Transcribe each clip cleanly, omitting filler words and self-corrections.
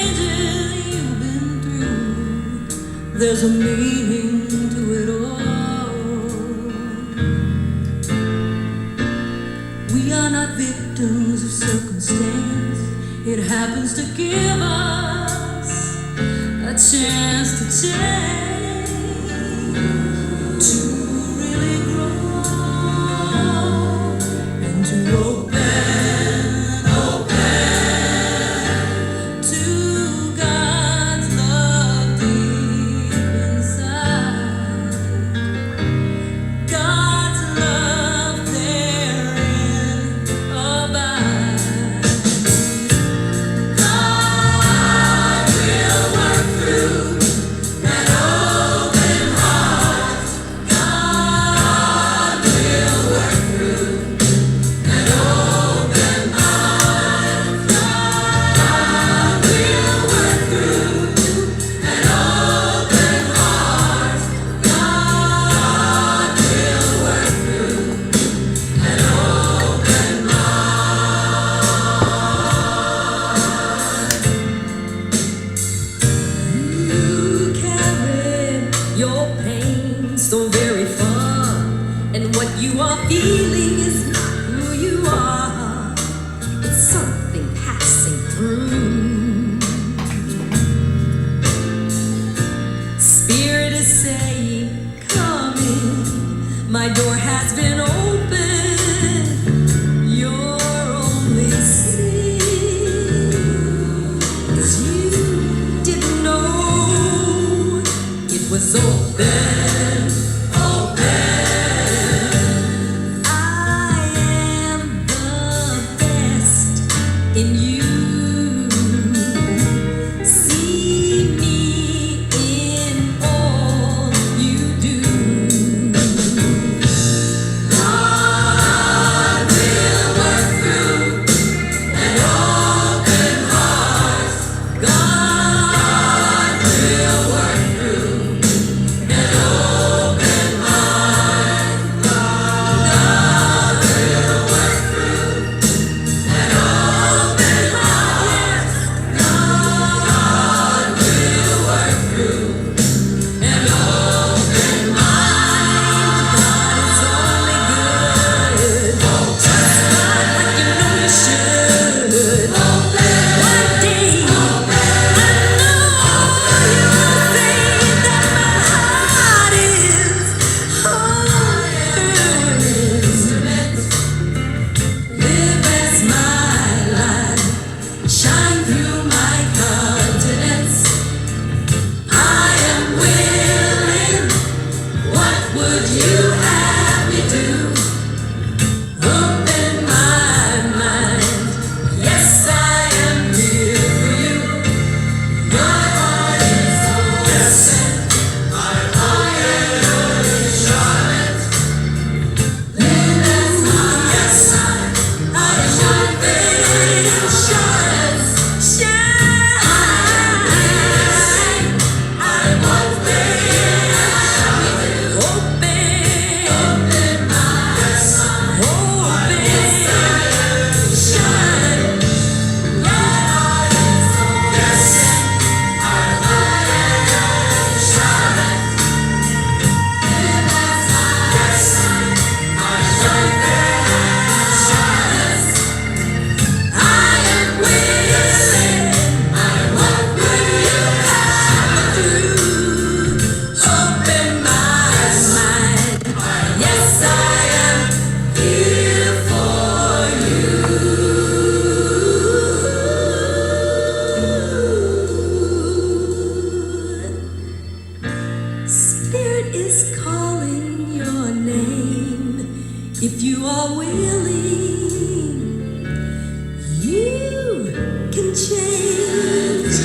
changes you've been through, there's a meaning to it all. We are not victims of circumstance. It happens to give us a chance to change, to really grow and to open to God's love deep inside. God's love therein abides. God will work through an open heart. God will work through an open mind. God will work through an open heart. God will work through an open mind. You carry your pain so very far, and what you are feeling is not who you are. It's something passing through. Spirit is saying, come in. My door has been open. Your only sin is you didn't know it was open, open. I am the best in you. See me in all you do. God will work through an open heart. God will work through an open mind. God will work through an open heart. God will work through an open mind. God is only good. Just like you know you should. One day, I know you'll say that my heart is open. Live as my light, shine through my countenance. I am willing. What would you have me do? Open my mind. Yes, I am here for you. My heart is open. My heart is Charlotte. Live as my light. I shine in Charlotte. Shine. I want to open my open, shine. I am willing. What would you have me do? Open my mind. Yes, I am here for you. Spirit is calling your name. If you are willing, you can change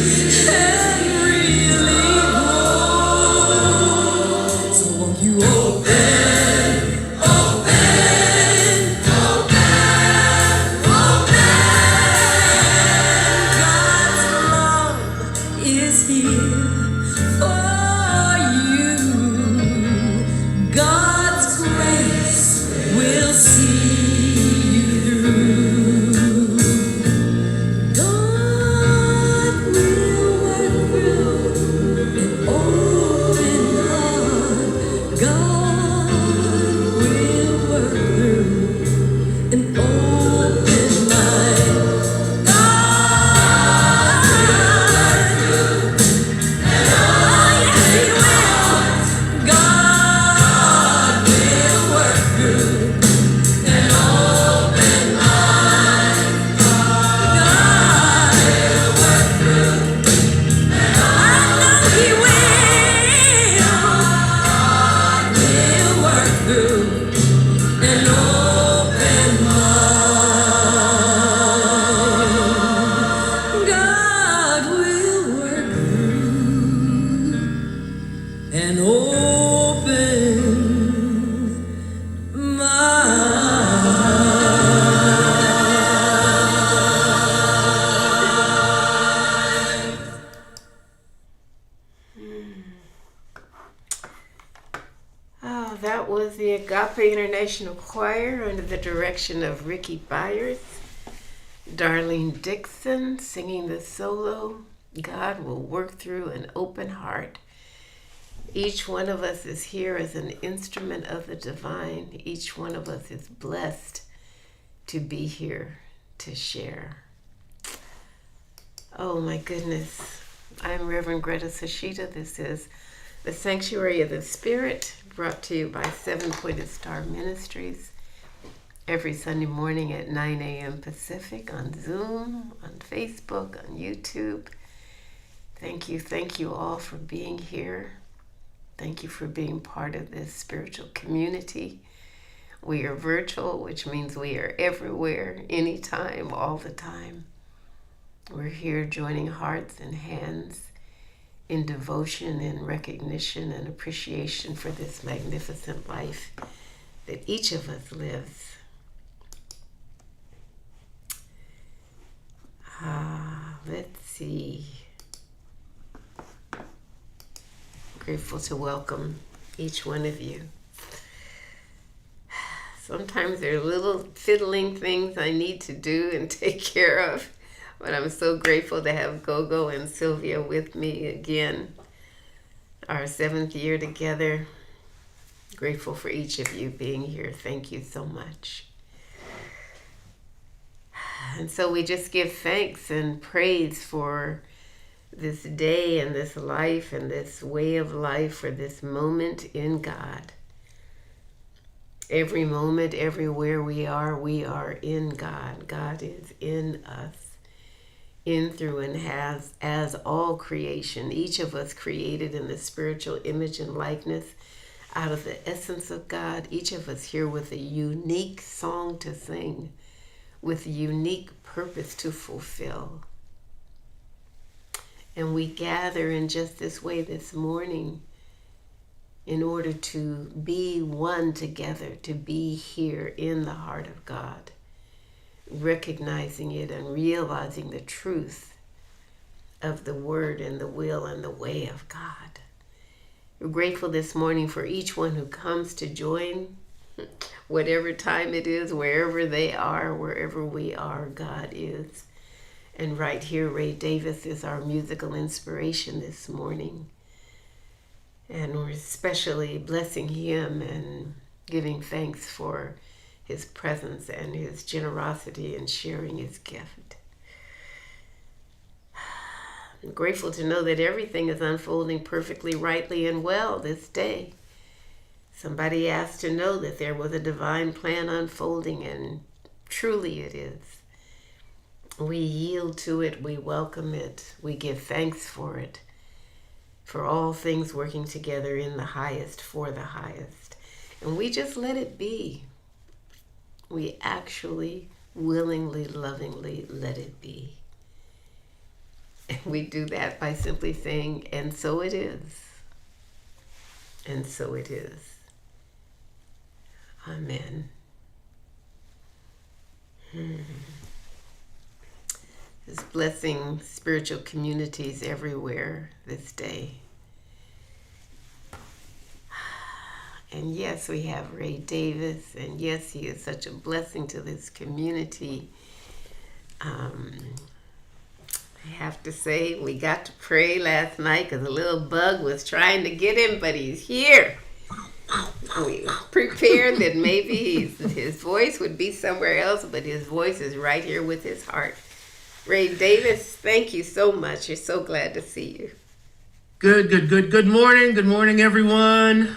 and really grow. So won't you open, open, open, open? God's love is here for you. God's grace will see you through. God will That was the Agape International Choir under the direction of Ricky Byers. Darlene Dixon singing the solo. God will work through an open heart. Each one of us is here as an instrument of the divine. Each one of us is blessed to be here to share. Oh my goodness. I'm Rev Greta Sesheta. This is the Sanctuary of the Spirit, brought to you by 7-Pointed Star Ministries every Sunday morning at 9 a.m. Pacific on Zoom, on Facebook, on YouTube. Thank you all for being here. Thank you for being part of this spiritual community. We are virtual, which means we are everywhere, anytime, all the time. We're here joining hearts and hands in devotion and recognition and appreciation for this magnificent life that each of us lives. Let's see. Grateful to welcome each one of you. Sometimes there are little fiddling things I need to do and take care of, but I'm so grateful to have Gogo and Sylvia with me again, our 7th year together. Grateful for each of you being here. Thank you so much. And so we just give thanks and praise for this day and this life and this way of life, for this moment in God. Every moment, everywhere we are in God. God is in us, in, through, and has, as all creation. Each of us created in the spiritual image and likeness out of the essence of God. Each of us here with a unique song to sing, with a unique purpose to fulfill. And we gather in just this way this morning in order to be one together, to be here in the heart of God, recognizing it and realizing the truth of the word and the will and the way of God. We're grateful this morning for each one who comes to join, whatever time it is, wherever they are, wherever we are, God is. And right here, Ray Davis is our musical inspiration this morning. And we're especially blessing him and giving thanks for his presence and his generosity in sharing his gift. I'm grateful to know that everything is unfolding perfectly, rightly, and well this day. Somebody asked to know that there was a divine plan unfolding, and truly it is. We yield to it, we welcome it, we give thanks for it, for all things working together in the highest, for the highest. And we just let it be. We actually, willingly, lovingly let it be. And we do that by simply saying, and so it is. And so it is. Amen. Is blessing spiritual communities everywhere this day. And yes, we have Ray Davis, and yes, he is such a blessing to this community. I have to say, we got to pray last night because a little bug was trying to get him, but he's here. We prepared that maybe his voice would be somewhere else, but his voice is right here with his heart. Ray Davis, thank you so much. You're so glad to see you. Good morning, everyone.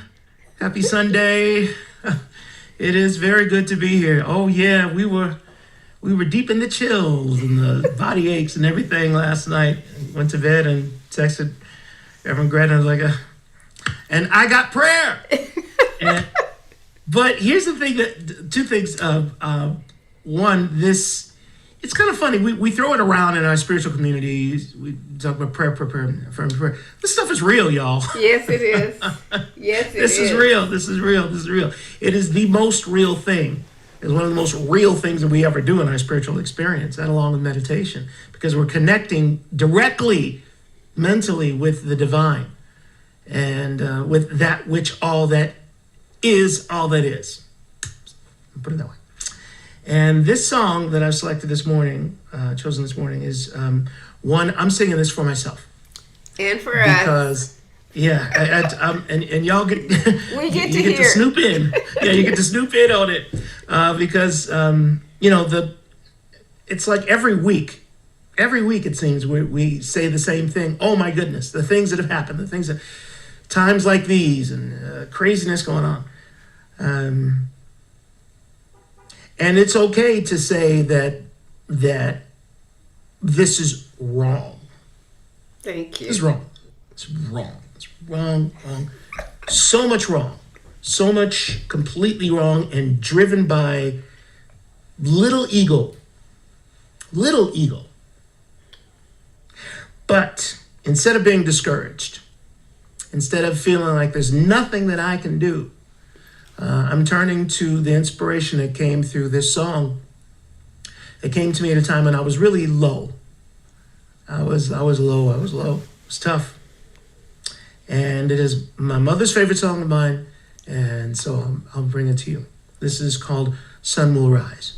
Happy Sunday. It is very good to be here. Oh yeah, we were deep in the chills and the body aches and everything last night. Went to bed and texted Rev Greta and was like, and I got prayer. But here's the thing, that two things. One, it's kind of funny. We throw it around in our spiritual communities. We talk about prayer. This stuff is real, y'all. Yes, it is. Yes, it is. This is real. It is the most real thing. It's one of the most real things that we ever do in our spiritual experience, that along with meditation, because we're connecting directly, mentally, with the divine and with that which all that is all that is. Put it that way. And this song that I've selected this morning, chosen this morning, is one, I'm singing this for myself. And for us. Because, yeah, and y'all get, we get you to get to snoop in. Yeah, you get to snoop in on it. Because, it's like every week it seems we say the same thing. Oh my goodness, the things that have happened, the things that, times like these and craziness going on. And it's okay to say that this is wrong. Thank you. It's wrong. It's wrong. It's wrong. So much wrong. So much completely wrong and driven by little ego. Little ego. But instead of being discouraged, instead of feeling like there's nothing that I can do, I'm turning to the inspiration that came through this song. It came to me at a time when I was really low. I was low. It was tough. And it is my mother's favorite song of mine, and so I'll bring it to you. This is called Sun Will Rise.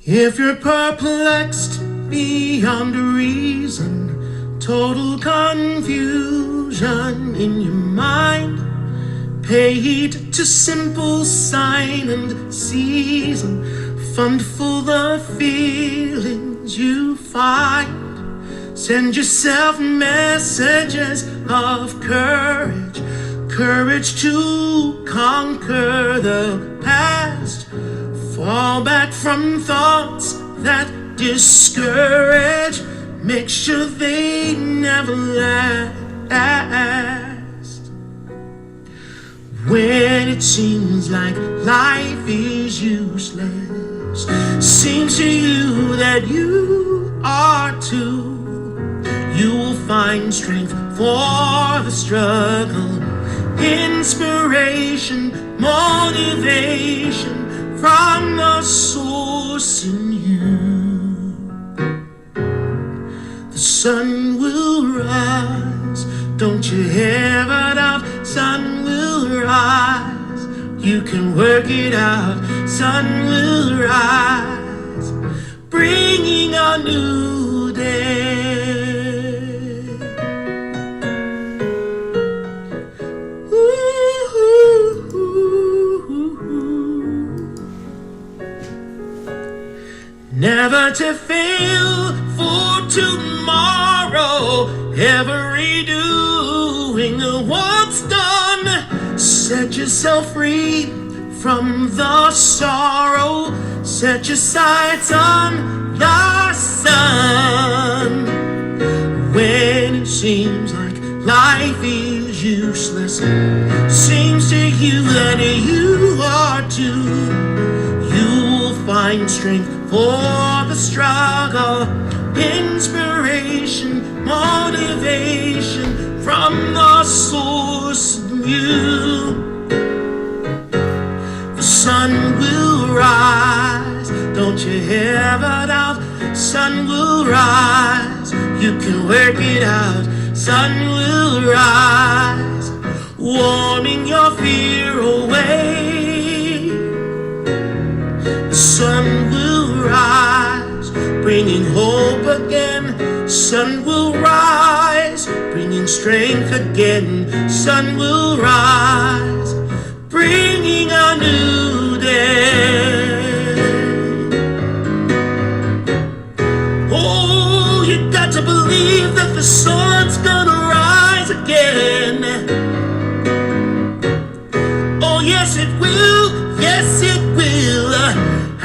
If you're perplexed beyond reason, total confusion in your mind, pay heed to simple sign and season, fund full the feelings you find. Send yourself messages of courage, courage to conquer the past. Fall back from thoughts that discourage. Make sure they never last. When it seems like life is useless, seems to you that you are too, you will find strength for the struggle, inspiration, motivation from the source in you. The sun will rise, don't you ever doubt. Sun will rise, you can work it out. Sun will rise, bringing a new day. Never to fail for tomorrow, ever redoing what's done. Set yourself free from the sorrow, set your sights on the sun. When it seems like life is useless, seems to you that you are too, you'll find strength for the struggle, inspiration, motivation from the source in you. The sun will rise, don't you ever doubt. Sun will rise, you can work it out. Sun will rise, warming your fear away. The sun will rise, bringing hope again. Sun will rise, bringing strength again. Sun will rise, bringing a new day. Oh, you got to believe that the sun's gonna rise again.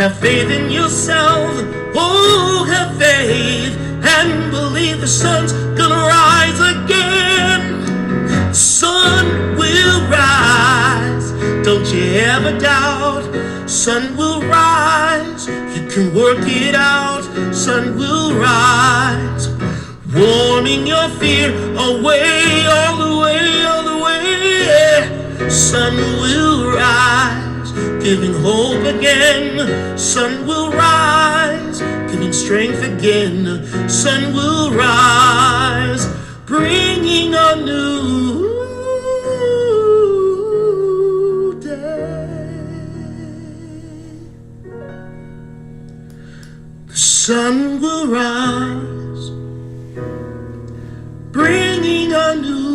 Have faith in yourself. Oh, have faith and believe the sun's gonna rise again. Sun will rise. Don't you ever doubt. Sun will rise. You can work it out. Sun will rise. Warming your fear away, all the way, all the way. Sun will rise, giving hope again. Sun will rise, giving strength again. Sun will rise, bringing a new day. The sun will rise, bringing a new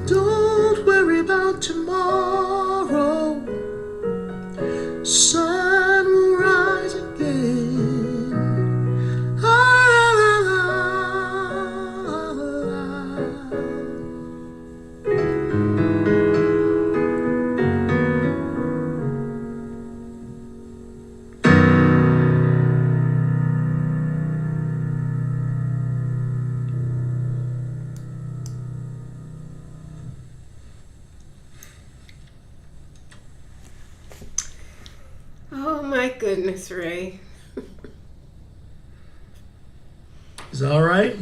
Don't worry about tomorrow. Sun will rise again. Oh my goodness, Ray. Is that all right?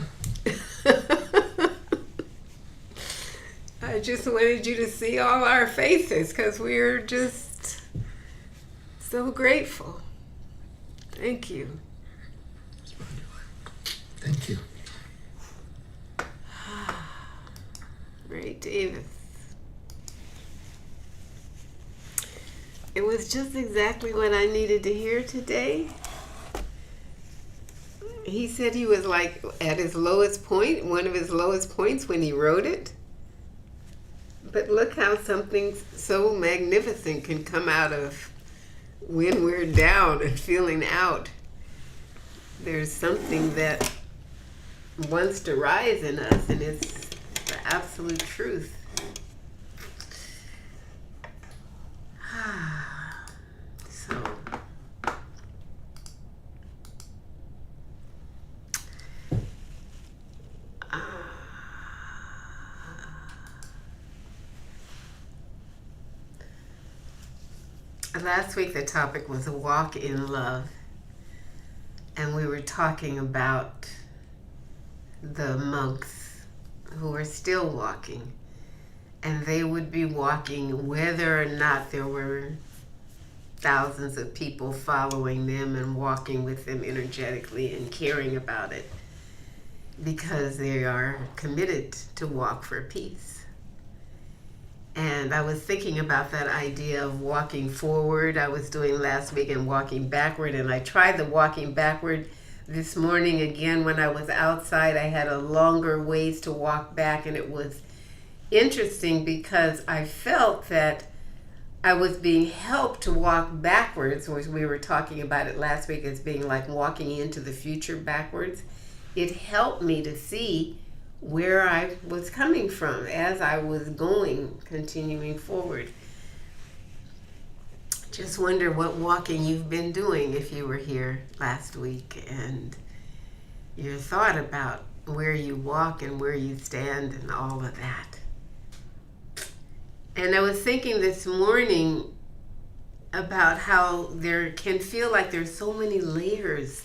I just wanted you to see all our faces because we're just so grateful. Thank you. Thank you. Ray Davis. It was just exactly what I needed to hear today. He said he was like at his lowest point, one of his lowest points when he wrote it. But look how something so magnificent can come out of when we're down and feeling out. There's something that wants to rise in us, and it's the absolute truth. So, last week the topic was a walk in love, and we were talking about the monks who are still walking, and they would be walking whether or not there were thousands of people following them and walking with them energetically and caring about it, because they are committed to walk for peace. And I was thinking about that idea of walking forward. I was doing last week and walking backward, and I tried the walking backward this morning again when I was outside. I had a longer ways to walk back, and it was interesting because I felt that I was being helped to walk backwards, which we were talking about it last week as being like walking into the future backwards. It helped me to see where I was coming from as I was going, continuing forward. Just wonder what walking you've been doing if you were here last week, and your thought about where you walk and where you stand and all of that. And I was thinking this morning about how there can feel like there's so many layers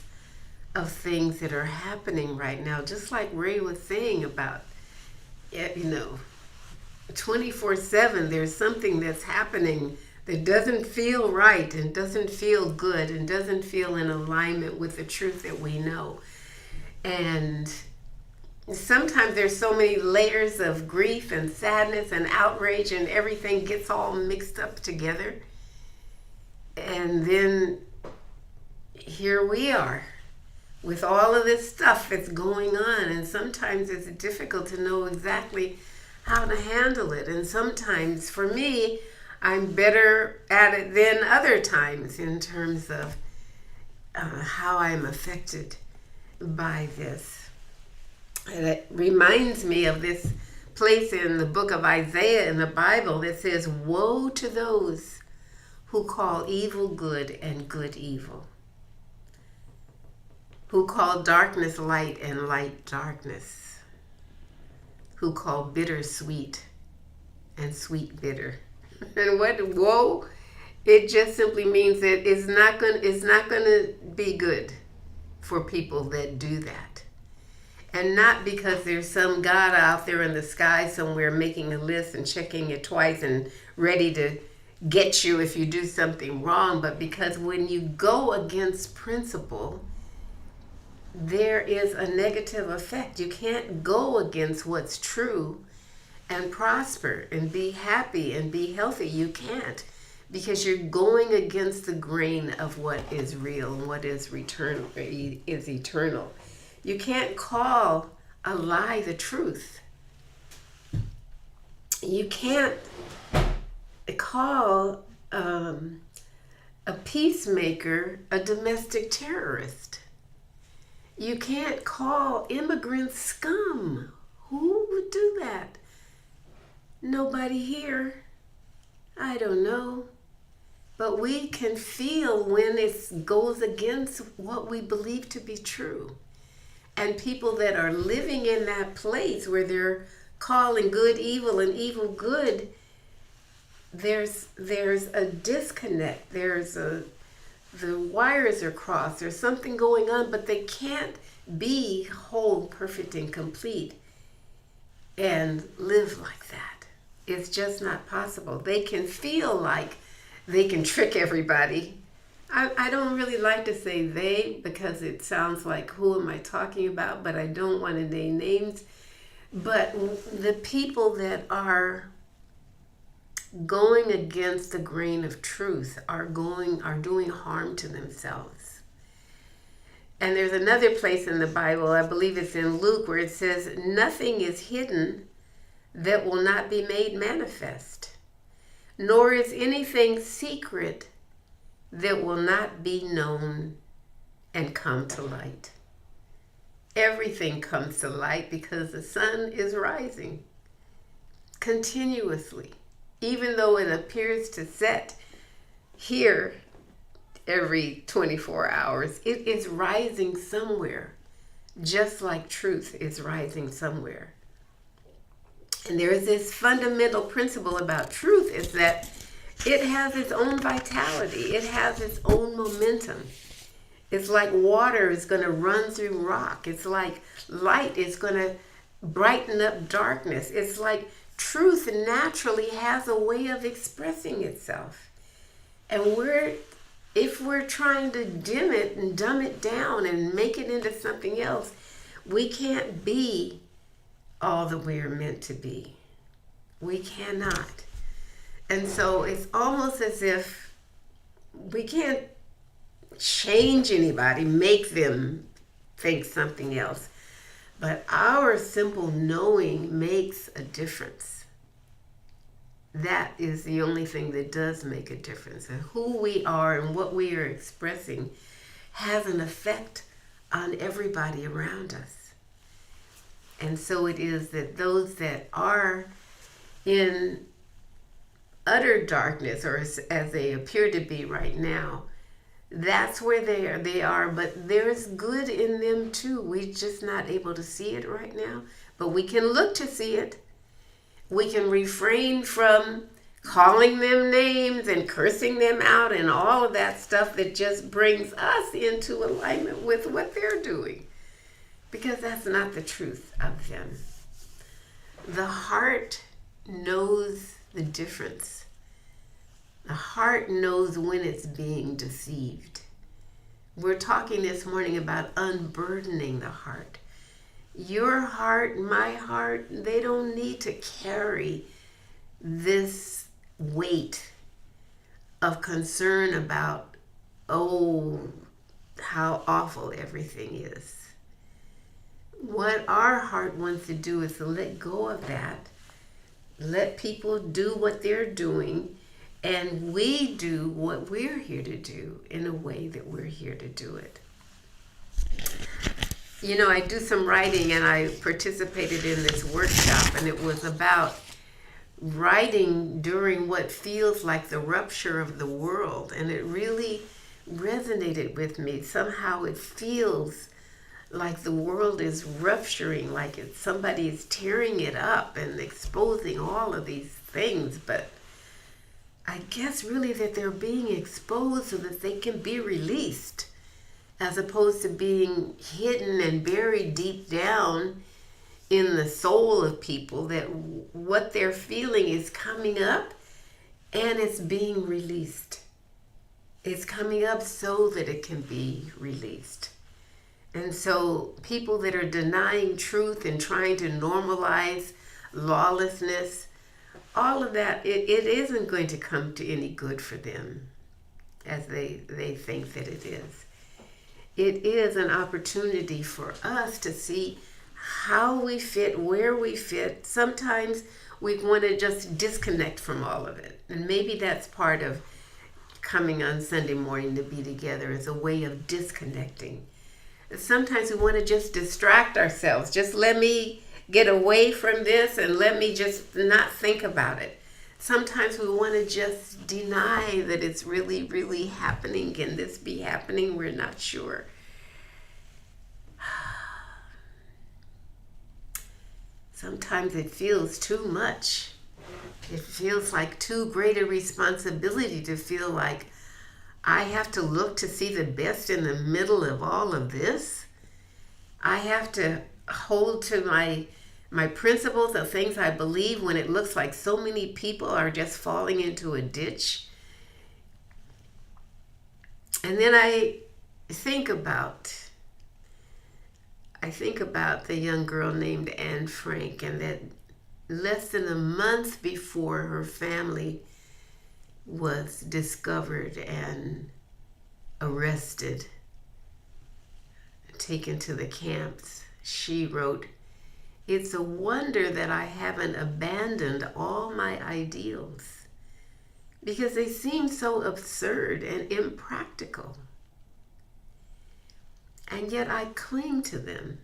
of things that are happening right now, just like Ray was saying about, 24/7, there's something that's happening that doesn't feel right and doesn't feel good and doesn't feel in alignment with the truth that we know. And sometimes there's so many layers of grief and sadness and outrage, and everything gets all mixed up together. And then here we are with all of this stuff that's going on, and sometimes it's difficult to know exactly how to handle it. And sometimes, for me, I'm better at it than other times in terms of how I'm affected by this. And it reminds me of this place in the book of Isaiah in the Bible that says, "Woe to those who call evil good and good evil, who call darkness light and light darkness, who call bitter sweet and sweet bitter." And what woe? It just simply means that it's not gonna be good for people that do that. And not because there's some God out there in the sky somewhere making a list and checking it twice and ready to get you if you do something wrong, but because when you go against principle, there is a negative effect. You can't go against what's true and prosper and be happy and be healthy. You can't, because you're going against the grain of what is real and what is eternal. You can't call a lie the truth. You can't call a peacemaker a domestic terrorist. You can't call immigrants scum. Who would do that? Nobody here. I don't know. But we can feel when it goes against what we believe to be true. And people that are living in that place where they're calling good evil and evil good, there's a disconnect. The wires are crossed. There's something going on, but they can't be whole, perfect, and complete and live like that. It's just not possible. They can feel like they can trick everybody. I don't really like to say they, because it sounds like who am I talking about, but I don't want to name names. But the people that are going against the grain of truth are doing harm to themselves. And there's another place in the Bible, I believe it's in Luke, where it says, "Nothing is hidden that will not be made manifest, nor is anything secret that will not be known and come to light." Everything comes to light because the sun is rising continuously. Even though it appears to set here every 24 hours, it is rising somewhere, just like truth is rising somewhere. And there is this fundamental principle about truth, is that it has its own vitality. It has its own momentum. It's like water is going to run through rock. It's like light is going to brighten up darkness. It's like truth naturally has a way of expressing itself. And if we're trying to dim it and dumb it down and make it into something else, we can't be all that we're meant to be. We cannot. And so it's almost as if we can't change anybody, make them think something else. But our simple knowing makes a difference. That is the only thing that does make a difference. And who we are and what we are expressing has an effect on everybody around us. And so it is that those that are in utter darkness, or as they appear to be right now, that's where they are, but there's good in them too. We're just not able to see it right now, but we can look to see it. We can refrain from calling them names and cursing them out and all of that stuff that just brings us into alignment with what they're doing, because that's not the truth of them. The heart knows the difference. The heart knows when it's being deceived. We're talking this morning about unburdening the heart. Your heart, my heart, they don't need to carry this weight of concern about, how awful everything is. What our heart wants to do is to let go of that. Let people do what they're doing, and we do what we're here to do in a way that we're here to do it. You know, I do some writing, and I participated in this workshop, and it was about writing during what feels like the rupture of the world, and it really resonated with me. Somehow it feels like the world is rupturing, like somebody is tearing it up and exposing all of these things, but I guess really that they're being exposed so that they can be released, as opposed to being hidden and buried deep down in the soul of people, that what they're feeling is coming up and it's being released. It's coming up so that it can be released. And so people that are denying truth and trying to normalize lawlessness, all of that, it isn't going to come to any good for them as they think that it is. It is an opportunity for us to see how we fit, where we fit. Sometimes we want to just disconnect from all of it. And maybe that's part of coming on Sunday morning to be together, as a way of disconnecting. Sometimes we want to just distract ourselves. Just let me get away from this and let me just not think about it. Sometimes we want to just deny that it's really, really happening. Can this be happening? We're not sure. Sometimes it feels too much. It feels like too great a responsibility to feel like I have to look to see the best in the middle of all of this. I have to hold to my principles of things I believe when it looks like so many people are just falling into a ditch. And then I think about the young girl named Anne Frank, and that less than a month before her family was discovered and arrested, taken to the camps, she wrote, "It's a wonder that I haven't abandoned all my ideals, because they seem so absurd and impractical. And yet I cling to them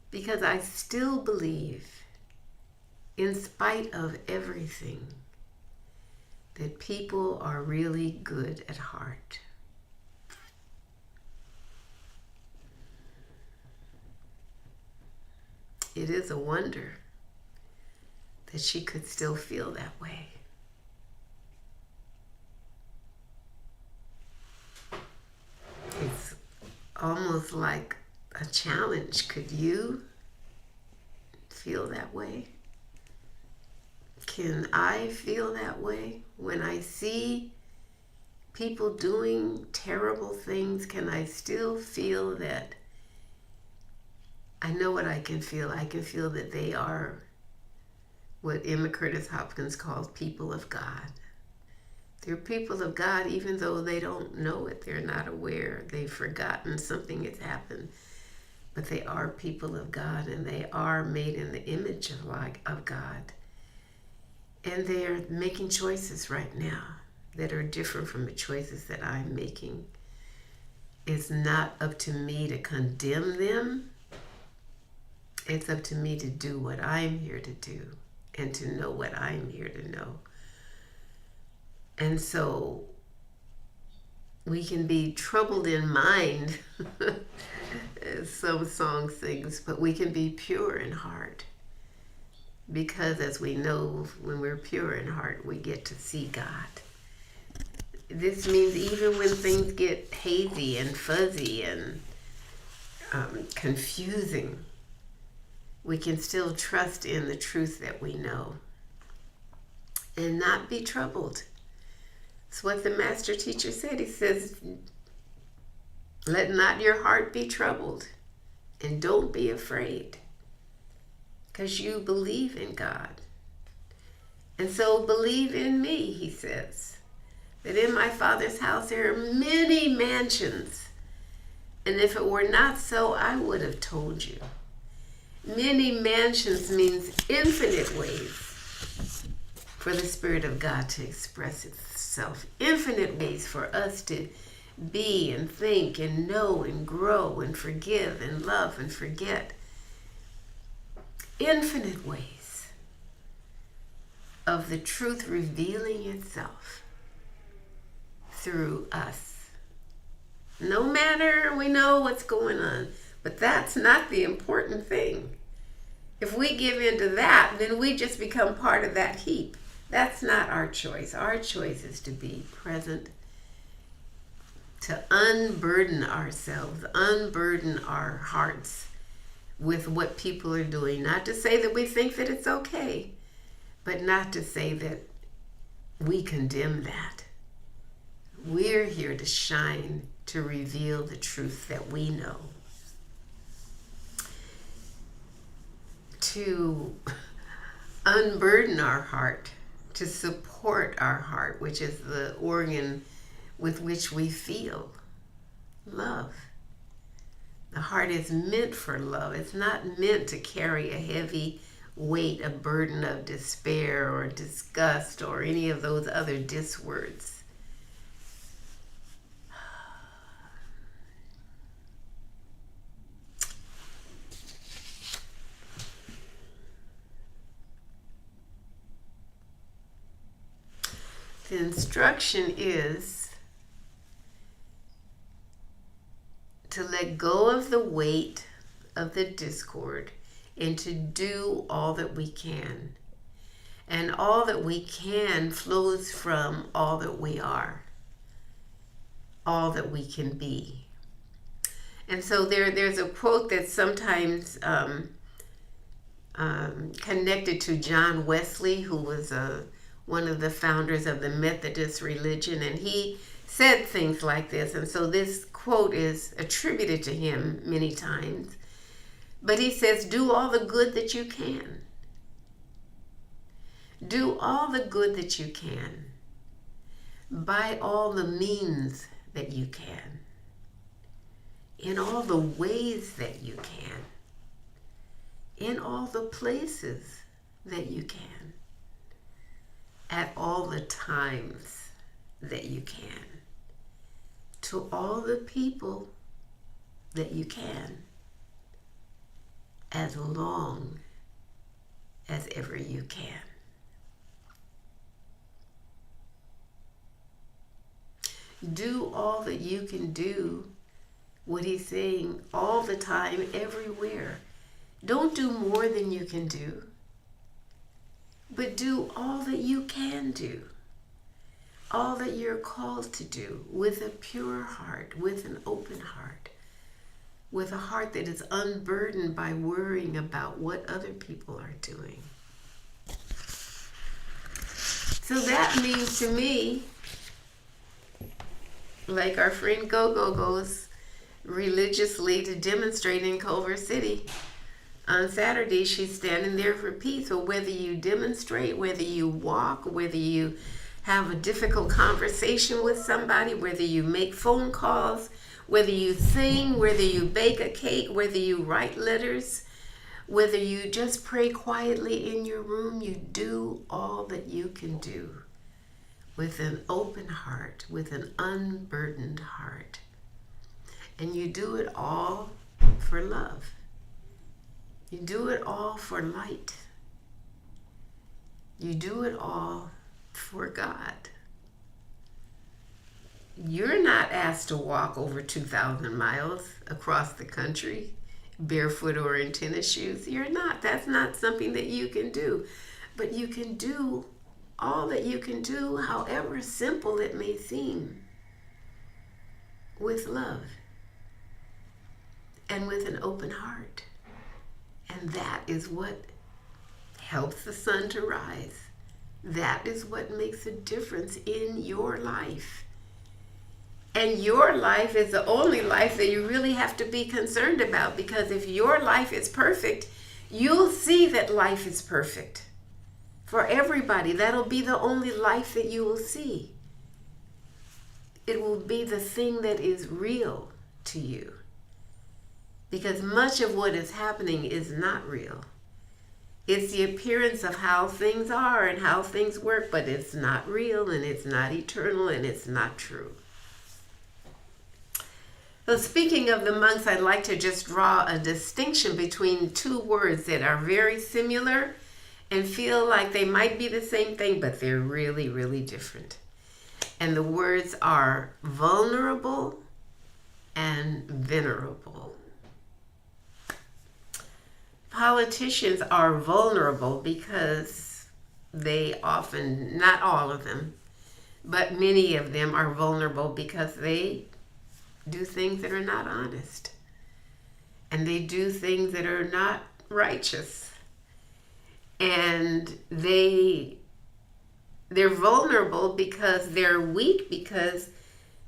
because I still believe, in spite of everything, that people are really good at heart." It is a wonder that she could still feel that way. It's almost like a challenge. Could you feel that way? Can I feel that way when I see people doing terrible things? Can I still feel that? I know what I can feel. I can feel that they are what Emma Curtis Hopkins calls people of God. They're people of God even though they don't know it. They're not aware. They've forgotten something has happened. But they are people of God, and they are made in the image of God. And they're making choices right now that are different from the choices that I'm making. It's not up to me to condemn them. It's up to me to do what I'm here to do and to know what I'm here to know. And so we can be troubled in mind, as some song sings, but we can be pure in heart. Because as we know, when we're pure in heart, we get to see God. This means even when things get hazy and fuzzy and confusing, we can still trust in the truth that we know and not be troubled. It's what the master teacher said. He says, let not your heart be troubled, and don't be afraid, because you believe in God. And so believe in me, he says, that in my Father's house there are many mansions. And if it were not so, I would have told you. Many mansions means infinite ways for the Spirit of God to express itself. Infinite ways for us to be and think and know and grow and forgive and love and forget. Infinite ways of the truth revealing itself through us. No matter we know what's going on, but that's not the important thing. If we give into that, then we just become part of that heap. That's not our choice. Our choice is to be present, to unburden ourselves, unburden our hearts with what people are doing. Not to say that we think that it's okay, but not to say that we condemn that. We're here to shine, to reveal the truth that we know. To unburden our heart, to support our heart, which is the organ with which we feel love. The heart is meant for love. It's not meant to carry a heavy weight, a burden of despair or disgust or any of those other words. The instruction is to let go of the weight of the discord and to do all that we can. And all that we can flows from all that we are, all that we can be. And so there's a quote that's sometimes connected to John Wesley, who was one of the founders of the Methodist religion, and he said things like this. And so this quote is attributed to him many times. But he says, do all the good that you can. Do all the good that you can. By all the means that you can. In all the ways that you can. In all the places that you can. At all the times that you can. To all the people that you can. As long as ever you can. Do all that you can do, what he's saying, all the time, everywhere. Don't do more than you can do, but do all that you can do, all that you're called to do with a pure heart, with an open heart, with a heart that is unburdened by worrying about what other people are doing. So that means to me, like our friend Gogo goes religiously to demonstrate in Culver City. On Saturday, she's standing there for peace. So whether you demonstrate, whether you walk, whether you have a difficult conversation with somebody, whether you make phone calls, whether you sing, whether you bake a cake, whether you write letters, whether you just pray quietly in your room, you do all that you can do with an open heart, with an unburdened heart. And you do it all for love. You do it all for light. You do it all for God. You're not asked to walk over 2,000 miles across the country, barefoot or in tennis shoes. You're not. That's not something that you can do. But you can do all that you can do, however simple it may seem, with love and with an open heart. And that is what helps the sun to rise. That is what makes a difference in your life. And your life is the only life that you really have to be concerned about, because if your life is perfect, you'll see that life is perfect. For everybody, that'll be the only life that you will see. It will be the thing that is real to you. Because much of what is happening is not real. It's the appearance of how things are and how things work, but it's not real and it's not eternal and it's not true. So speaking of the monks, I'd like to just draw a distinction between two words that are very similar and feel like they might be the same thing, but they're really, really different. And the words are vulnerable and venerable. Politicians are vulnerable because they often, not all of them, but many of them are vulnerable because they do things that are not honest. And they do things that are not righteous. And they're vulnerable because they're weak, because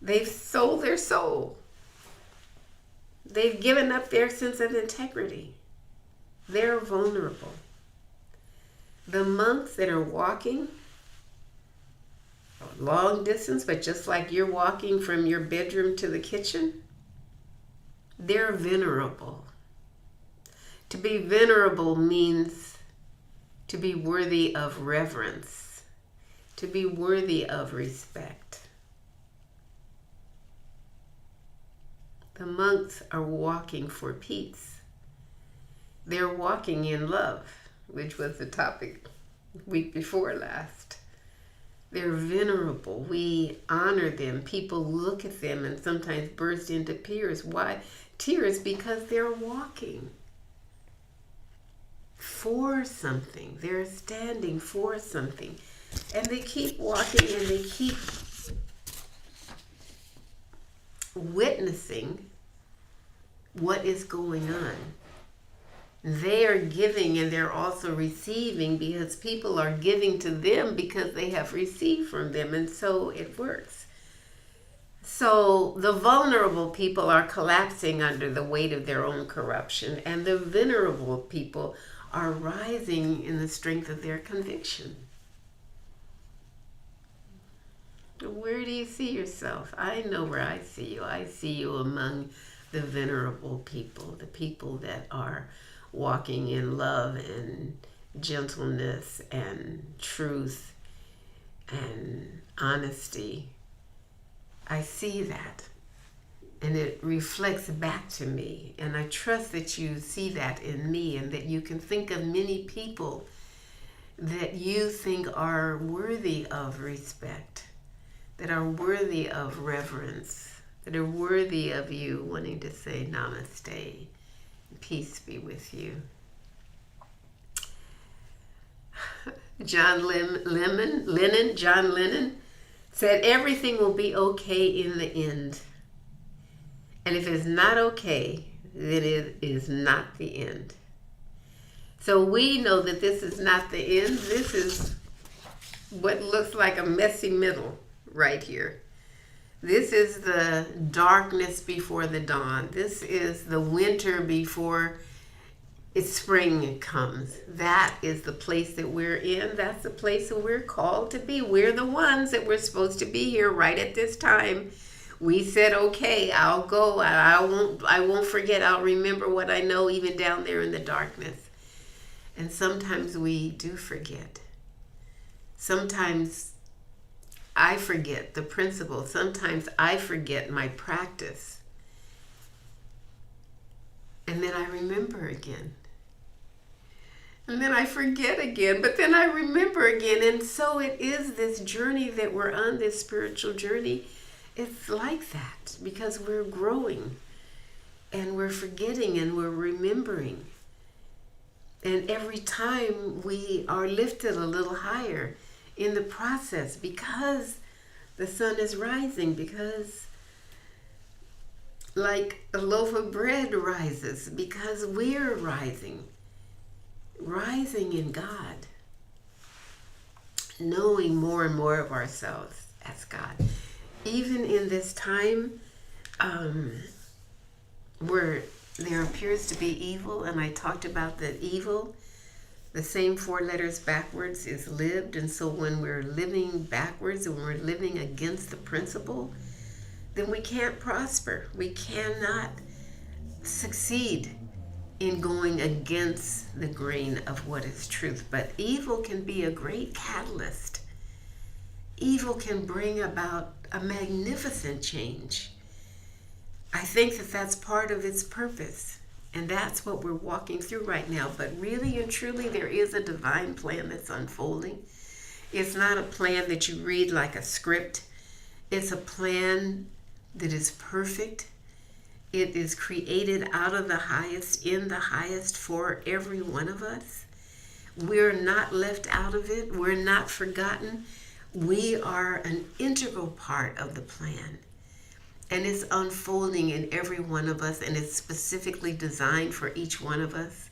they've sold their soul. They've given up their sense of integrity. They're vulnerable. The monks that are walking long distance, but just like you're walking from your bedroom to the kitchen, they're venerable. To be venerable means to be worthy of reverence, to be worthy of respect. The monks are walking for peace. They're walking in love, which was the topic week before last. They're venerable. We honor them. People look at them and sometimes burst into tears. Why? Tears because they're walking for something. They're standing for something. And they keep walking and they keep witnessing what is going on. They are giving and they're also receiving because people are giving to them because they have received from them, and so it works. So the vulnerable people are collapsing under the weight of their own corruption, and the venerable people are rising in the strength of their conviction. Where do you see yourself? I know where I see you. I see you among the venerable people, the people that are walking in love and gentleness and truth and honesty. I see that, and it reflects back to me, and I trust that you see that in me, and that you can think of many people that you think are worthy of respect, that are worthy of reverence, that are worthy of you wanting to say namaste. Peace be with you. John Lennon said, everything will be okay in the end. And if it's not okay, then it is not the end. So we know that this is not the end. This is what looks like a messy middle right here. This is the darkness before the dawn. This is the winter before spring comes. That is the place that we're in. That's the place that we're called to be. We're the ones that we're supposed to be here right at this time. We said, okay, I'll go. I won't forget. I'll remember what I know even down there in the darkness. And sometimes we do forget. Sometimes I forget the principle. Sometimes I forget my practice. And then I remember again. And then I forget again, but then I remember again. And so it is this journey that we're on, this spiritual journey. It's like that because we're growing and we're forgetting and we're remembering. And every time we are lifted a little higher in the process because the sun is rising, because like a loaf of bread rises, because we're rising in God, knowing more and more of ourselves as God. Even in this time where there appears to be evil, and I talked about that evil, the same 4 letters backwards is lived. And so when we're living backwards and we're living against the principle, then we can't prosper. We cannot succeed in going against the grain of what is truth. But evil can be a great catalyst. Evil can bring about a magnificent change. I think that that's part of its purpose. And that's what we're walking through right now. But really and truly, there is a divine plan that's unfolding. It's not a plan that you read like a script. It's a plan that is perfect. It is created out of the highest, in the highest, for every one of us. We're not left out of it. We're not forgotten. We are an integral part of the plan. And it's unfolding in every one of us, and it's specifically designed for each one of us.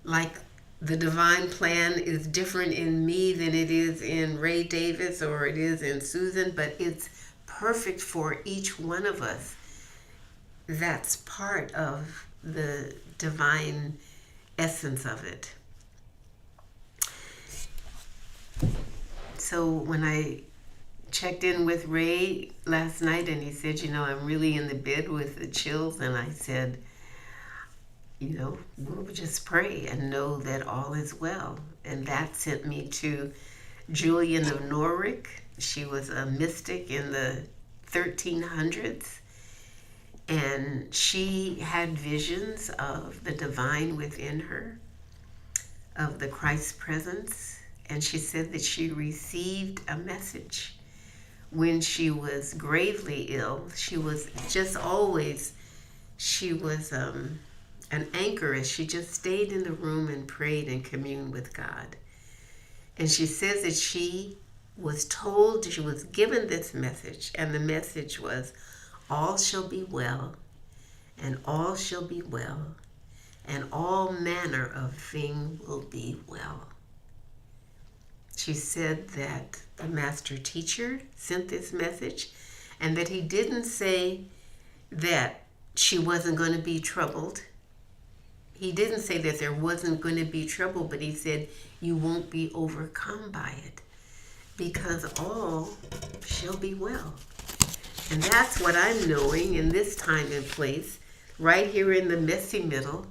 Like the divine plan is different in me than it is in Ray Davis or it is in Susan, but it's perfect for each one of us. That's part of the divine essence of it. So when I checked in with Ray last night and he said, I'm really in the bed with the chills, and I said, we'll just pray and know that all is well. And that sent me to Julian of Norwich. She was a mystic in the 1300s. And she had visions of the divine within her, of the Christ presence. And she said that she received a message when she was gravely ill. She was just always, she was an anchoress. She just stayed in the room and prayed and communed with God. And she says that she was told, she was given this message, and the message was, all shall be well, and all shall be well, and all manner of thing will be well. She said that the master teacher sent this message, and that he didn't say that she wasn't going to be troubled. He didn't say that there wasn't going to be trouble, but he said you won't be overcome by it, because all shall be well. And that's what I'm knowing in this time and place, right here in the messy middle,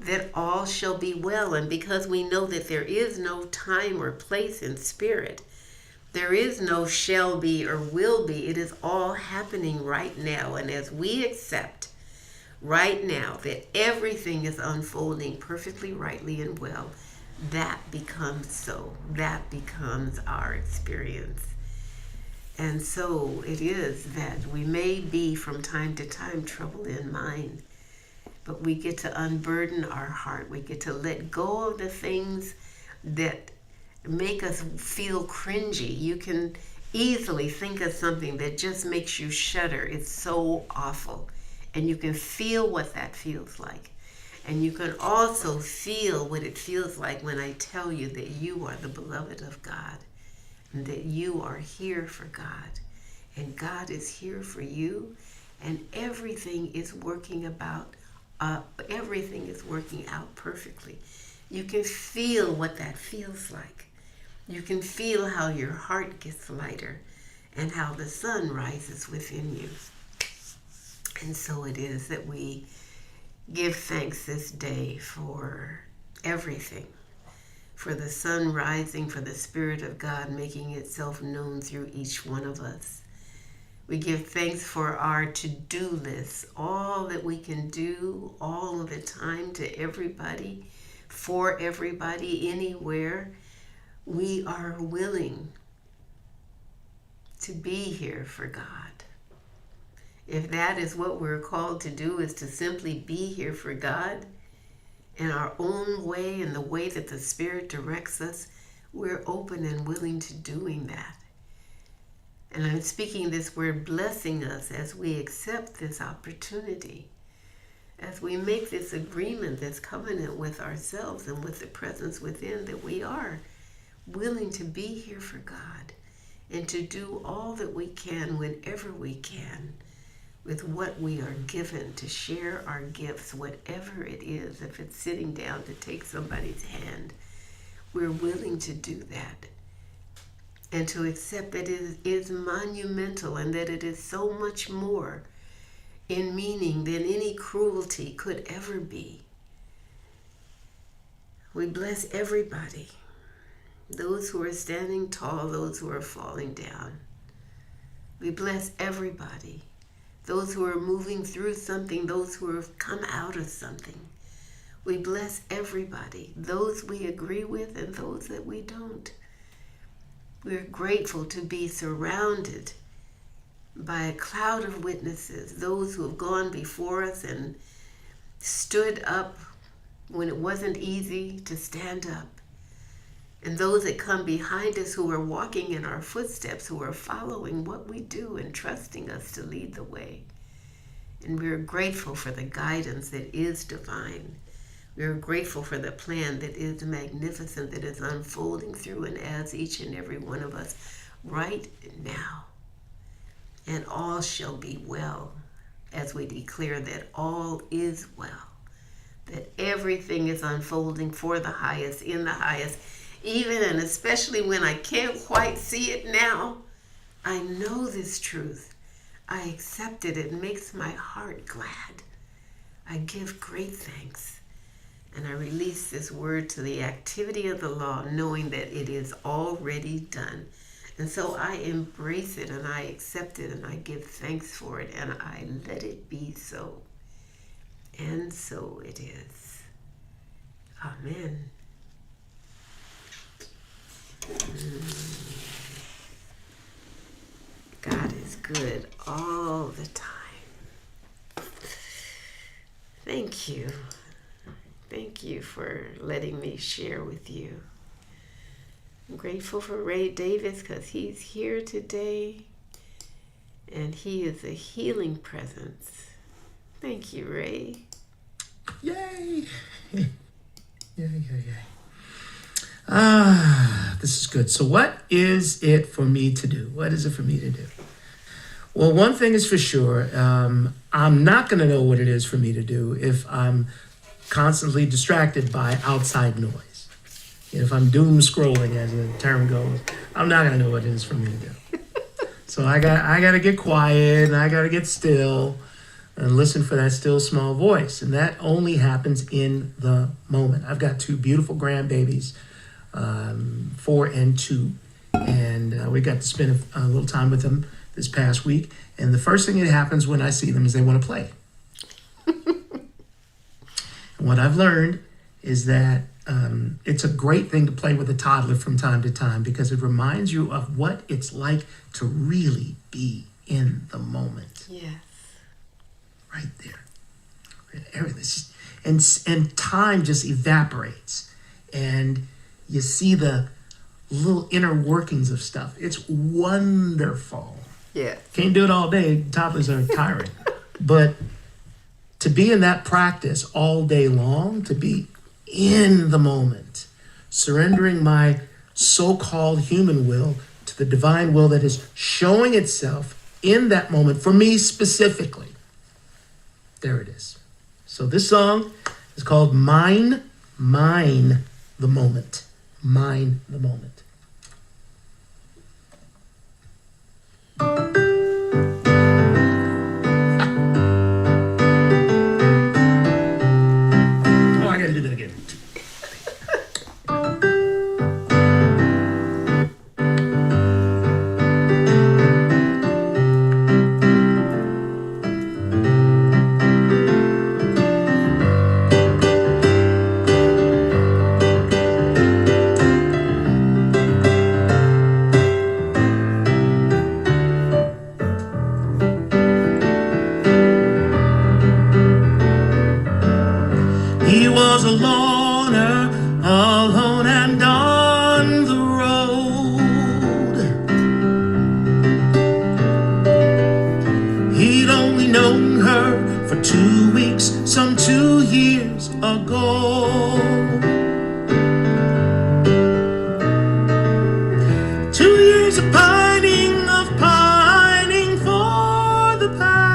that all shall be well. And because we know that there is no time or place in spirit, there is no shall be or will be. It is all happening right now. And as we accept right now that everything is unfolding perfectly, rightly, and well, that becomes so. That becomes our experience. And so it is that we may be from time to time troubled in mind, but we get to unburden our heart. We get to let go of the things that make us feel cringy. You can easily think of something that just makes you shudder. It's so awful. And you can feel what that feels like. And you can also feel what it feels like when I tell you that you are the beloved of God, and that you are here for God, and God is here for you, and everything is working out perfectly. You can feel what that feels like. You can feel how your heart gets lighter and how the sun rises within you. And so it is that we give thanks this day for everything. For the sun rising, for the Spirit of God making itself known through each one of us. We give thanks for our to-do list, all that we can do all of the time to everybody, for everybody, anywhere. We are willing to be here for God. If that is what we're called to do, is to simply be here for God, in our own way, in the way that the Spirit directs us, we're open and willing to doing that. And I'm speaking this word blessing us as we accept this opportunity, as we make this agreement, this covenant with ourselves and with the presence within, that we are willing to be here for God and to do all that we can whenever we can, with what we are given, to share our gifts, whatever it is. If it's sitting down to take somebody's hand, we're willing to do that. And to accept that it is monumental, and that it is so much more in meaning than any cruelty could ever be. We bless everybody, those who are standing tall, those who are falling down. We bless everybody, those who are moving through something, those who have come out of something. We bless everybody, those we agree with and those that we don't. We're grateful to be surrounded by a cloud of witnesses, those who have gone before us and stood up when it wasn't easy to stand up, and those that come behind us who are walking in our footsteps, who are following what we do and trusting us to lead the way. And we're grateful for the guidance that is divine. We're grateful for the plan that is magnificent, that is unfolding through and as each and every one of us right now. And all shall be well, as we declare that all is well, that everything is unfolding for the highest, in the highest, even and especially when I can't quite see it now. I know this truth. I accept it. It makes my heart glad. I give great thanks. And I release this word to the activity of the law, knowing that it is already done. And so I embrace it and I accept it and I give thanks for it and I let it be so. And so it is. Amen. God is good all the time. Thank you. Thank you for letting me share with you. I'm grateful for Ray Davis because he's here today and he is a healing presence. Thank you, Ray. Yay! Yay. This is good. So what is it for me to do? What is it for me to do? Well, one thing is for sure, I'm not going to know what it is for me to do if I'm constantly distracted by outside noise. If I'm doom scrolling, as the term goes, I'm not going to know what it is for me to do. So I got to get quiet and I got to get still and listen for that still small voice. And that only happens in the moment. I've got two beautiful grandbabies, 4 and 2. And we got to spend a little time with them this past week. And the first thing that happens when I see them is they want to play. And what I've learned is that it's a great thing to play with a toddler from time to time because it reminds you of what it's like to really be in the moment. Yes. Right there. Everything. And time just evaporates. And you see the little inner workings of stuff. It's wonderful. Yeah. Can't do it all day. Toddlers are tiring. But to be in that practice all day long, to be in the moment, surrendering my so-called human will to the divine will that is showing itself in that moment for me specifically. There it is. So this song is called Mine the Moment. Mine the Moment. He was a loner, alone and on the road. He'd only known her for 2 weeks, some 2 years ago. 2 years of pining for the past.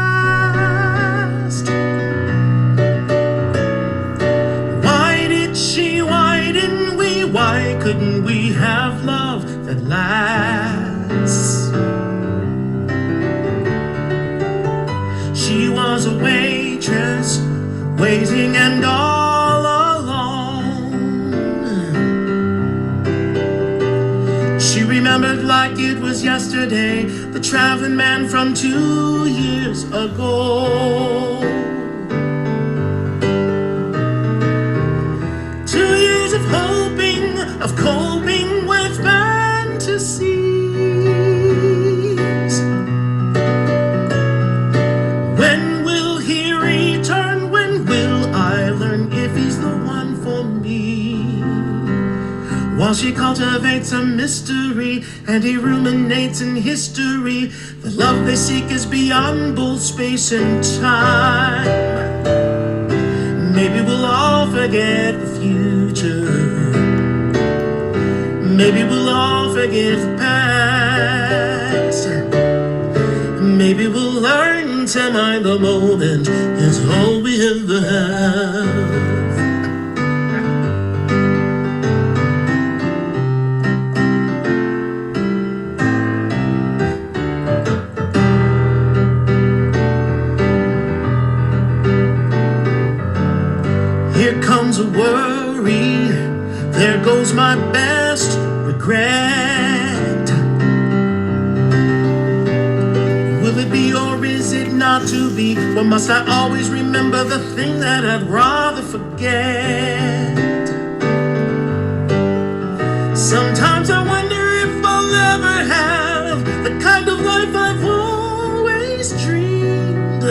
Why couldn't we have love that lasts? She was a praising and all alone. She remembered like it was yesterday the traveling man from 2 years ago. 2 years of hoping, of coping with fantasies. When will he return? When will I learn if he's the one for me? While she cultivates a mystery and he ruminates in history, the love they seek is beyond both space and time. Maybe we'll all forget the future. Maybe we'll all forget the past. Maybe we'll learn to mind the moment is all we ever have. Here comes a worry, there goes my best regret. Will it be or is it not to be? Or must I always remember the thing that I'd rather forget? Sometimes I wonder if I'll ever have the kind of life I've always dreamed.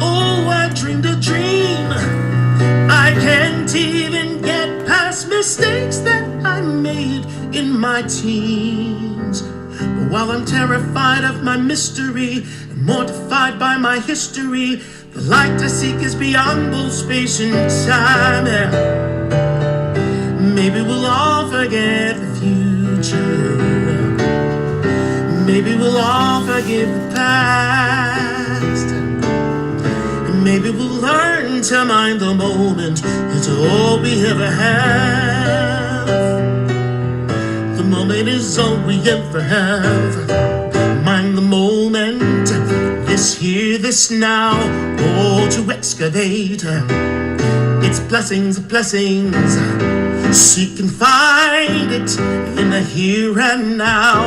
Oh, I dreamed a dream. I can't even get past mistakes that I made in my teens. But while I'm terrified of my mystery and mortified by my history, the light I seek is beyond both space and time. Maybe we'll all forget the future. Maybe we'll all forget the past. Maybe we'll learn to mind the moment. It's all we ever have. The moment is all we ever have. Mind the moment. This here, this now. Oh, to excavate its blessings, blessings. Seek and find it in the here and now.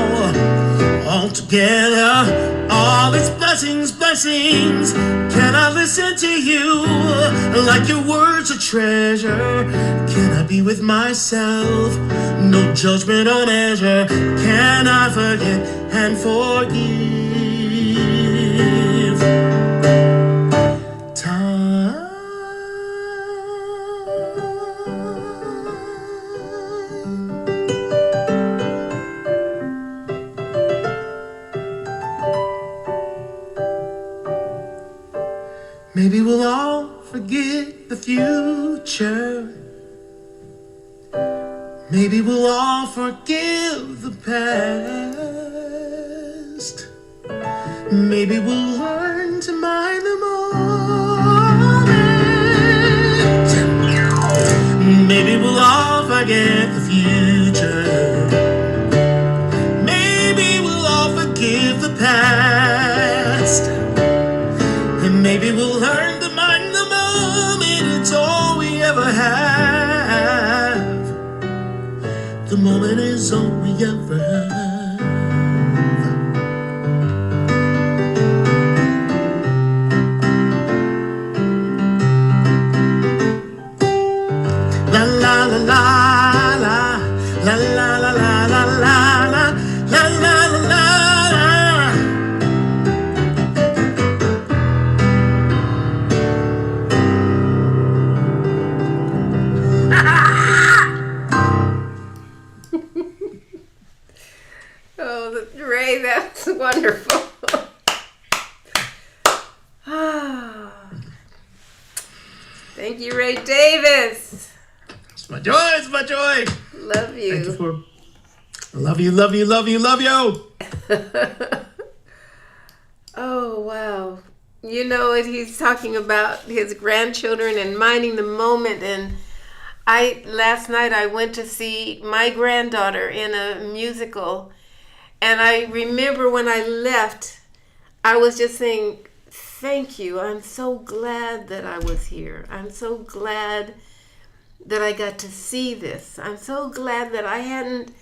All together, all its blessings, blessings. Can I listen to you like your words a treasure? Can I be with myself? No judgment or measure. Can I forget and forgive? Maybe we'll all forget the future. Maybe we'll all forgive the past. Maybe we'll learn to mind the moment. Maybe we'll all forget the future. Maybe we'll all forgive the past. And maybe we'll learn to mind the moment. It's all we ever have. The moment is all we ever have. La la la la la la la la la la la la la la la. Oh, Ray, that's wonderful. Thank you, Ray Davis. It's my joy, it's my joy. Love you. Thank you for, love you, love you, love you, love you. Oh, wow. You know what he's talking about, his grandchildren and minding the moment. And last night I went to see my granddaughter in a musical. And I remember when I left, I was just saying, thank you. I'm so glad that I was here. I'm so glad that I got to see this. I'm so glad that I hadn't,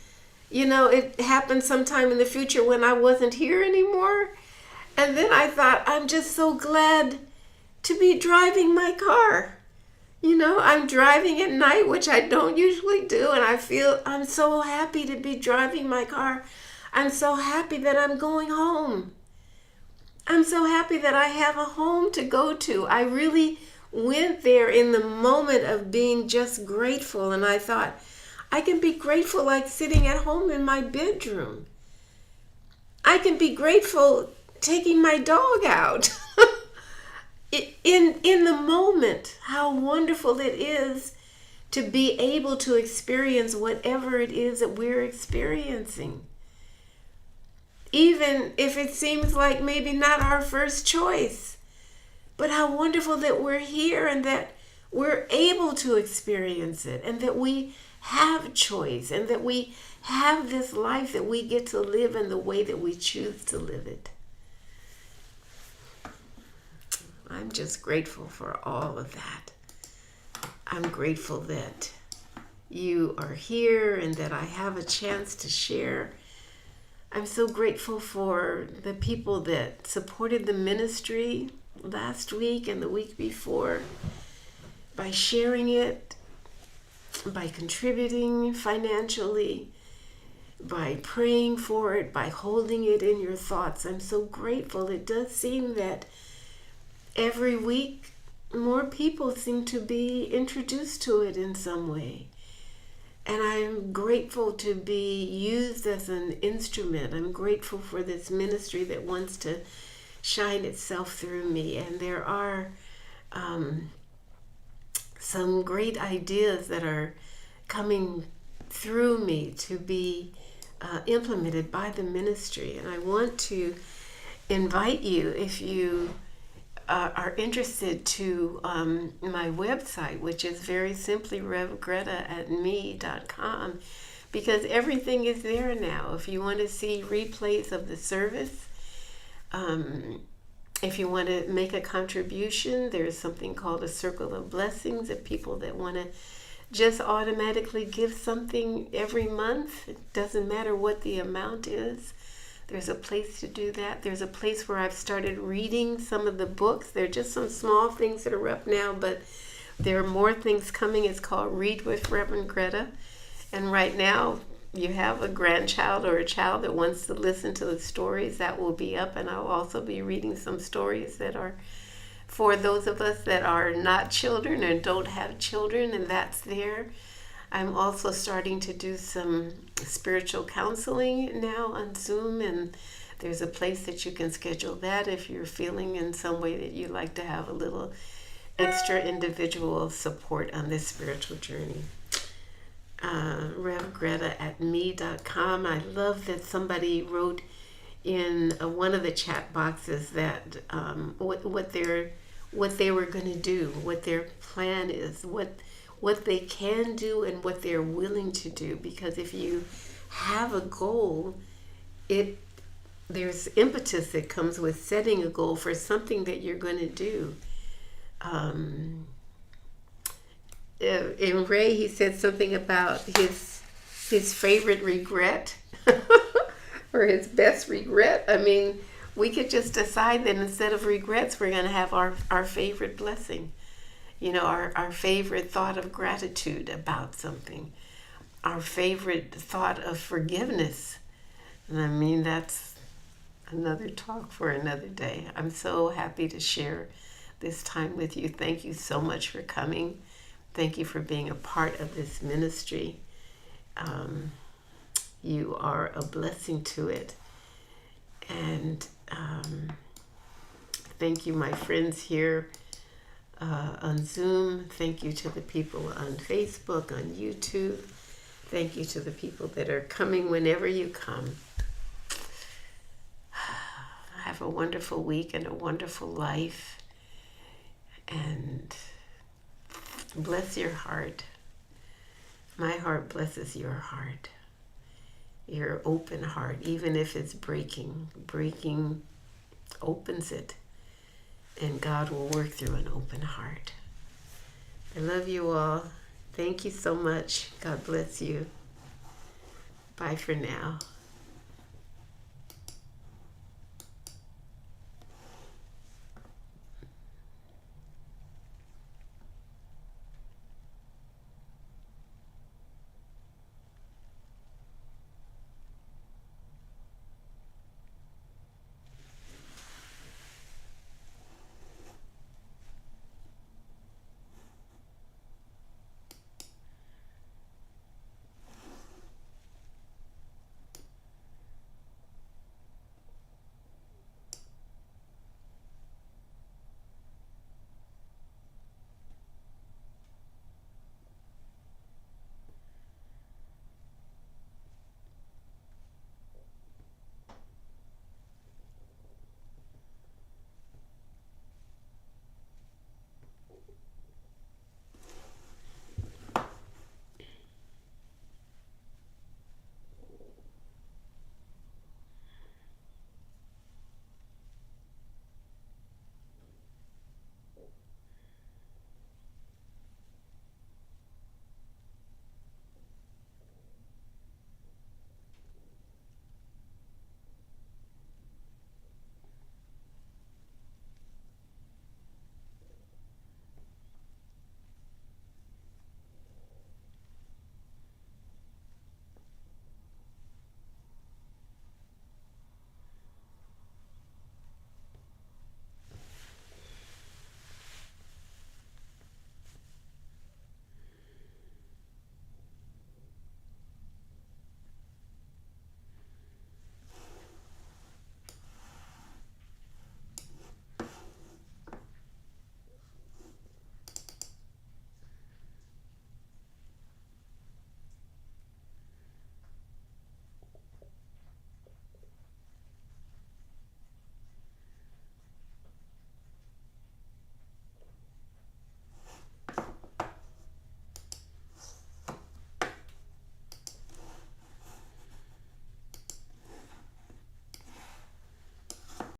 it happened sometime in the future when I wasn't here anymore. And then I thought, I'm just so glad to be driving my car. I'm driving at night, which I don't usually do, and I'm so happy to be driving my car. I'm so happy that I'm going home. I'm so happy that I have a home to go to. I really went there in the moment of being just grateful, and I thought, I can be grateful like sitting at home in my bedroom. I can be grateful taking my dog out. In the moment, how wonderful it is to be able to experience whatever it is that we're experiencing. Even if it seems like maybe not our first choice, but how wonderful that we're here and that we're able to experience it, and that we have choice, and that we have this life that we get to live in the way that we choose to live it. I'm just grateful for all of that. I'm grateful that you are here and that I have a chance to share. I'm so grateful for the people that supported the ministry last week and the week before by sharing it, by contributing financially, by praying for it, by holding it in your thoughts. I'm so grateful. It does seem that every week more people seem to be introduced to it in some way. And I'm grateful to be used as an instrument. I'm grateful for this ministry that wants to shine itself through me. And there are some great ideas that are coming through me to be implemented by the ministry. And I want to invite you, if you are interested, to my website, which is very simply RevGreta@me.com, because everything is there now. If you want to see replays of the service, if you want to make a contribution, there's something called a circle of blessings of people that want to just automatically give something every month. It doesn't matter what the amount is. There's a place to do that. There's a place where I've started reading some of the books. There are just some small things that are up now, but there are more things coming. It's called Read with Rev Greta. And right now, you have a grandchild or a child that wants to listen to the stories, that will be up. And I'll also be reading some stories that are for those of us that are not children and don't have children, and that's there. I'm also starting to do some spiritual counseling now on Zoom, and there's a place that you can schedule that if you're feeling in some way that you'd like to have a little extra individual support on this spiritual journey. RevGreta@me.com. I love that somebody wrote in one of the chat boxes that what they were going to do, what their plan is, what they can do and what they're willing to do. Because if you have a goal, there's impetus that comes with setting a goal for something that you're going to do. In Ray, he said something about his favorite regret or his best regret. I mean, we could just decide that instead of regrets, we're going to have our favorite blessing. Our favorite thought of gratitude about something, our favorite thought of forgiveness. And I mean, that's another talk for another day. I'm so happy to share this time with you. Thank you so much for coming. Thank you for being a part of this ministry. You are a blessing to it. And thank you, my friends here on Zoom. Thank you to the people on Facebook, on YouTube. Thank you to the people that are coming whenever you come. Have a wonderful week and a wonderful life. And bless your heart. My heart blesses your heart. Your open heart, even if it's breaking opens it. and God will work through an open heart. I love you all. Thank you so much. God bless you. Bye for now.